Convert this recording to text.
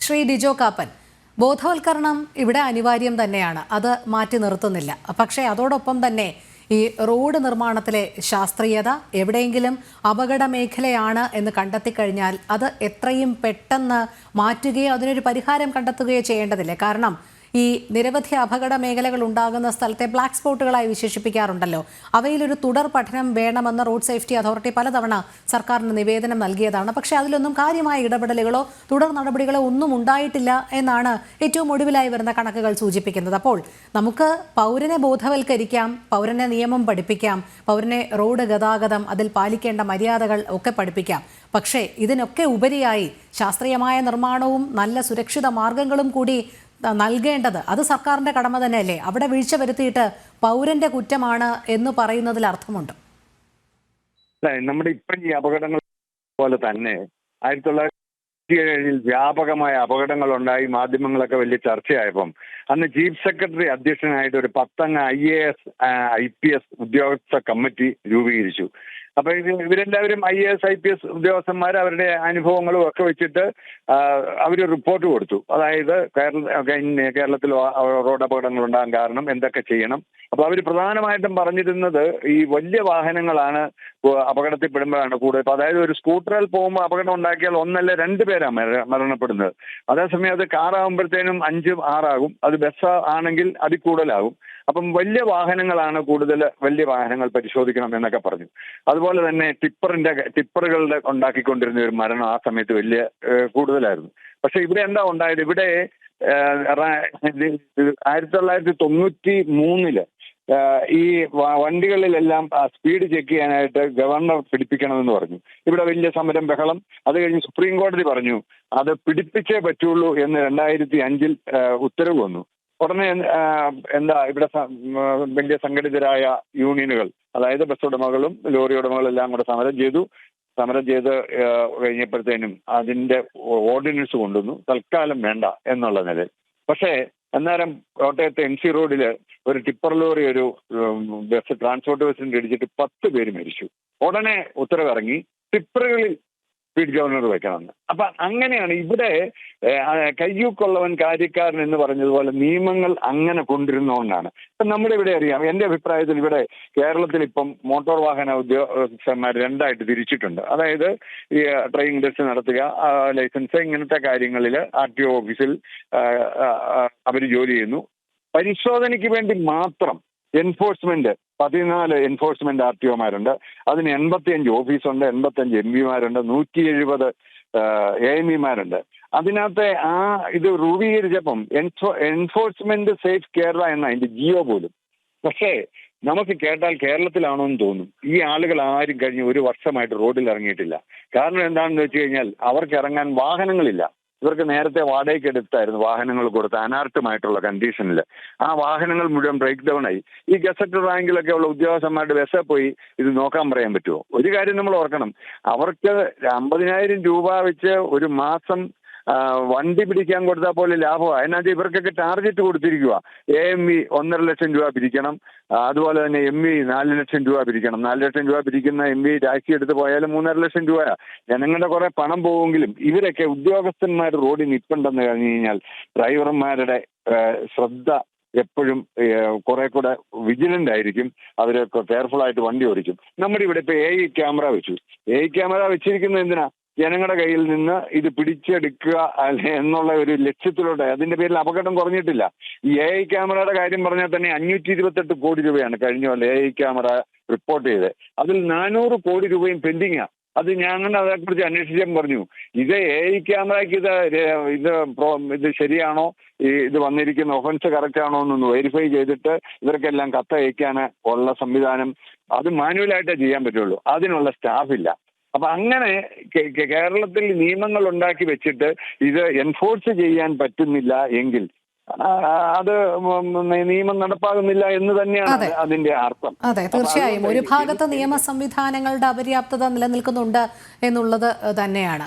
ശ്രീ ഡിജോ കാപ്പൻ, ബോധവൽക്കരണം ഇവിടെ അനിവാര്യം തന്നെയാണ്, അത് മാറ്റി നിർത്തുന്നില്ല. പക്ഷേ അതോടൊപ്പം തന്നെ ഈ റോഡ് നിർമ്മാണത്തിലെ ശാസ്ത്രീയത എവിടെയെങ്കിലും അപകട മേഖലയാണ് എന്ന് കണ്ടെത്തിക്കഴിഞ്ഞാൽ അത് എത്രയും പെട്ടെന്ന് മാറ്റുകയോ അതിനൊരു പരിഹാരം കണ്ടെത്തുകയോ ചെയ്യേണ്ടതില്ലേ? കാരണം ഈ നിരവധി അപകട മേഖലകൾ ഉണ്ടാകുന്ന സ്ഥലത്തെ ബ്ലാക്ക് സ്പോട്ടുകളായി വിശേഷിപ്പിക്കാറുണ്ടല്ലോ. അവയിലൊരു തുടർ പഠനം വേണമെന്ന് റോഡ് സേഫ്റ്റി അതോറിറ്റി പലതവണ സർക്കാരിന് നിവേദനം നൽകിയതാണ്. പക്ഷേ അതിലൊന്നും കാര്യമായ ഇടപെടലുകളോ തുടർ നടപടികളോ ഒന്നും ഉണ്ടായിട്ടില്ല എന്നാണ് ഏറ്റവും ഒടുവിലായി വരുന്ന കണക്കുകൾ സൂചിപ്പിക്കുന്നത്. അപ്പോൾ നമുക്ക് പൗരനെ ബോധവൽക്കരിക്കാം, പൗരനെ നിയമം പഠിപ്പിക്കാം, പൗരനെ റോഡ് ഗതാഗതം അതിൽ പാലിക്കേണ്ട മര്യാദകൾ ഒക്കെ പഠിപ്പിക്കാം. പക്ഷേ ഇതിനൊക്കെ ഉപരിയായി ശാസ്ത്രീയമായ നിർമ്മാണവും നല്ല സുരക്ഷിത മാർഗങ്ങളും കൂടി നൽകേണ്ടത് അത് സർക്കാരിന്റെ കടമ തന്നെയല്ലേ? അവിടെ വീഴ്ച വരുത്തിയിട്ട് പൗരന്റെ കുറ്റമാണ് എന്ന് പറയുന്നതിൽ അർത്ഥമുണ്ട്. നമ്മുടെ ഇപ്പം ഈ അപകടങ്ങൾ പോലെ തന്നെ 1970 വ്യാപകമായ അപകടങ്ങൾ ഉണ്ടായി, മാധ്യമങ്ങളൊക്കെ വലിയ ചർച്ചയായപ്പം അന്ന് ചീഫ് സെക്രട്ടറി അധ്യക്ഷനായിട്ട് ഒരു 10 അംഗ IAS IPS ഉദ്യോഗസ്ഥ കമ്മിറ്റി രൂപീകരിച്ചു. അപ്പൊ ഇവരെല്ലാവരും IAS IPS ഉദ്യോഗസ്ഥന്മാർ അവരുടെ അനുഭവങ്ങളും ഒക്കെ വെച്ചിട്ട് അവര് റിപ്പോർട്ട് കൊടുത്തു. അതായത് കേരളത്തിൽ റോഡ് അപകടങ്ങൾ ഉണ്ടാകാൻ കാരണം എന്തൊക്കെ ചെയ്യണം. അപ്പൊ അവർ പ്രധാനമായിട്ടും പറഞ്ഞിരുന്നത് ഈ വലിയ വാഹനങ്ങളാണ് അപകടത്തിൽപ്പെടുമ്പോഴാണ് കൂടുതൽ. അതായത് ഒരു സ്കൂട്ടറിൽ പോകുമ്പോൾ അപകടം ഉണ്ടാക്കിയാൽ 1 അല്ല 2 പേരാണ് മരണപ്പെടുന്നത്. അതേസമയം അത് കാറാകുമ്പോഴത്തേനും 5, 6 ആകും. അത് ബസ് ആണെങ്കിൽ അതിൽ കൂടുതലാകും. അപ്പം വലിയ വാഹനങ്ങളാണ് വലിയ വാഹനങ്ങൾ പരിശോധിക്കണം എന്നൊക്കെ പറഞ്ഞു. അതുപോലെ തന്നെ ടിപ്പറുകളുടെ ഉണ്ടാക്കിക്കൊണ്ടിരുന്ന ഒരു മരണം ആ സമയത്ത് വലിയ കൂടുതലായിരുന്നു. പക്ഷെ ഇവിടെ എന്താ ഉണ്ടായത്? ഇവിടെ 1993 ഈ വണ്ടികളിലെല്ലാം സ്പീഡ് ചെക്ക് ചെയ്യാനായിട്ട് ഗവർണർ പിടിപ്പിക്കണമെന്ന് പറഞ്ഞു. ഇവിടെ വലിയ സമരം ബഹളം. അത് കഴിഞ്ഞ് സുപ്രീം കോടതി പറഞ്ഞു അത് പിടിപ്പിച്ചേ പറ്റുള്ളൂ എന്ന് 2005 ഉത്തരവ് വന്നു. ഉടനെ ഇവിടെ വലിയ സംഘടിതരായ യൂണിയനുകൾ, അതായത് ബസ് ഉടമകളും ലോറി ഉടമകളും എല്ലാം കൂടെ സമരം ചെയ്ത് കഴിഞ്ഞപ്പോഴത്തേനും അതിന്റെ ഓർഡിനൻസ് കൊണ്ടുവന്നു, തൽക്കാലം വേണ്ട എന്നുള്ള നിലയിൽ. പക്ഷേ അന്നേരം കോട്ടയത്തെ MC റോഡില് ഒരു ടിപ്പർ ലോറി ഒരു ട്രാൻസ്പോർട്ട് ബസ്സിന്റെ ഇടിച്ചിട്ട് 10 പേര് മരിച്ചു. ഉടനെ ഉത്തരവിറങ്ങി ടിപ്പറുകളിൽ സ്പീഡ് ഗവർണർ വെക്കണമെന്ന്. അപ്പൊ അങ്ങനെയാണ് ഇവിടെ കയ്യൂക്കുള്ളവൻ കാര്യക്കാരൻ എന്ന് പറഞ്ഞതുപോലെ നിയമങ്ങൾ അങ്ങനെ കൊണ്ടിരുന്നതുകൊണ്ടാണ്. ഇപ്പം നമ്മുടെ ഇവിടെ അറിയാം, എന്റെ അഭിപ്രായത്തിൽ ഇവിടെ കേരളത്തിൽ ഇപ്പം മോട്ടോർ വാഹന ഉദ്യോഗസ്ഥന്മാർ 2ആയിട്ട് തിരിച്ചിട്ടുണ്ട്. അതായത് ഈ ഡ്രൈവിംഗ് ടെസ്റ്റ് നടത്തുക, ലൈസൻസ്, ഇങ്ങനത്തെ കാര്യങ്ങളിൽ RTO ഓഫീസിൽ അവർ ജോലി ചെയ്യുന്നു. പരിശോധനയ്ക്ക് വേണ്ടി മാത്രം എൻഫോഴ്സ്മെന്റ് 14 എൻഫോഴ്സ്മെന്റ് RTOമാരുണ്ട്. അതിന് 85 ഓഫീസുണ്ട്, 85 MPമാരുണ്ട്, 170 AMEമാരുണ്ട്. അതിനകത്ത് ഇത് രൂപീകരിച്ചപ്പം എൻഫോഴ്സ്മെന്റ് സേഫ് കേരള എന്ന അതിന്റെ GO പോലും. പക്ഷേ നമുക്ക് കേട്ടാൽ കേരളത്തിലാണോ എന്ന് തോന്നും. ഈ ആളുകൾ ആരും കഴിഞ്ഞ് 1 വർഷമായിട്ട് റോഡിൽ ഇറങ്ങിയിട്ടില്ല. കാരണം എന്താണെന്ന് വെച്ച് കഴിഞ്ഞാൽ അവർക്ക് ഇറങ്ങാൻ വാഹനങ്ങളില്ല. ഇവർക്ക് നേരത്തെ വാടകയ്ക്ക് എടുത്തായിരുന്നു വാഹനങ്ങൾ കൊടുത്ത് അനാർട്ടുമായിട്ടുള്ള കണ്ടീഷനിൽ. ആ വാഹനങ്ങൾ മുഴുവൻ ബ്രേക്ക് ഡൗൺ ആയി. ഈ ഗസറ്റഡ് റാങ്കിലൊക്കെ ഉള്ള ഉദ്യോഗസ്ഥന്മാരുടെ ബസ്സിൽ പോയി ഇത് നോക്കാൻ പറയാൻ പറ്റുമോ? ഒരു കാര്യം നമ്മൾ ഓർക്കണം, അവർക്ക് 50,000 രൂപ വെച്ച് ഒരു മാസം വണ്ടി പിടിക്കാൻ കൊടുത്താൽ പോലെ ലാഭമാണ്. അതിനകത്ത് ഇവർക്കൊക്കെ ടാർഗറ്റ് കൊടുത്തിരിക്കുക. AME 1.5 ലക്ഷം രൂപ പിരിക്കണം, അതുപോലെ തന്നെ ME 4 ലക്ഷം രൂപ പിരിക്കണം. 4 ലക്ഷം രൂപ പിരിക്കുന്ന ME ടാക്സി എടുത്ത് പോയാലും 3.5 ലക്ഷം രൂപയാണ്. ജനങ്ങളുടെ കുറെ പണം പോവുമെങ്കിലും ഇവരൊക്കെ ഉദ്യോഗസ്ഥന്മാർ റോഡിൽ നിൽപ്പുണ്ടെന്ന് കഴിഞ്ഞു കഴിഞ്ഞാൽ ഡ്രൈവർമാരുടെ ശ്രദ്ധ എപ്പോഴും കുറെ കൂടെ വിജിലന്റ് ആയിരിക്കും. അവർ കെയർഫുൾ ആയിട്ട് വണ്ടി ഓടിക്കും. നമ്മുടെ ഇവിടെ ഇപ്പൊ AI ക്യാമറ വെച്ചു. AI ക്യാമറ വെച്ചിരിക്കുന്നത് എന്തിനാ? ജനങ്ങളുടെ കയ്യിൽ നിന്ന് ഇത് പിടിച്ചെടുക്കുക എന്നുള്ള ഒരു ലക്ഷ്യത്തിലൂടെ. അതിന്റെ പേരിൽ അപകടം കുറഞ്ഞിട്ടില്ല. ഈ AI ക്യാമറയുടെ കാര്യം പറഞ്ഞാൽ തന്നെ 528 കോടി രൂപയാണ് കഴിഞ്ഞ പോലെ AI ക്യാമറ റിപ്പോർട്ട് ചെയ്ത്. അതിൽ 400 കോടി രൂപയും പെൻഡിങ്ങാ. അത് ഞങ്ങൾ അതേക്കുറിച്ച് അന്വേഷിച്ചാൽ പറഞ്ഞു ഇത് AI ക്യാമറയ്ക്ക് ഇത് ശരിയാണോ, ഇത് വന്നിരിക്കുന്ന ഒഫൻസ് കറക്റ്റ് ആണോ എന്നൊന്ന് വെരിഫൈ ചെയ്തിട്ട് ഇവർക്കെല്ലാം കത്തയക്കാൻ ഉള്ള സംവിധാനം അത് മാനുവലായിട്ടേ ചെയ്യാൻ പറ്റുള്ളൂ. അതിനുള്ള സ്റ്റാഫില്ല. അപ്പൊ അങ്ങനെ കേരളത്തിൽ നിയമങ്ങൾ ഉണ്ടാക്കി വെച്ചിട്ട് ഇത് എൻഫോഴ്സ് ചെയ്യാൻ പറ്റുന്നില്ല എങ്കിൽ അത് നിയമം നടപ്പാകുന്നില്ല എന്ന് തന്നെയാണ് അതിന്റെ അർത്ഥം. അതെ, തീർച്ചയായും ഒരു ഭാഗത്ത് നിയമ സംവിധാനങ്ങളുടെ അപര്യാപ്തത നിലനിൽക്കുന്നുണ്ട് എന്നുള്ളത് തന്നെയാണ്.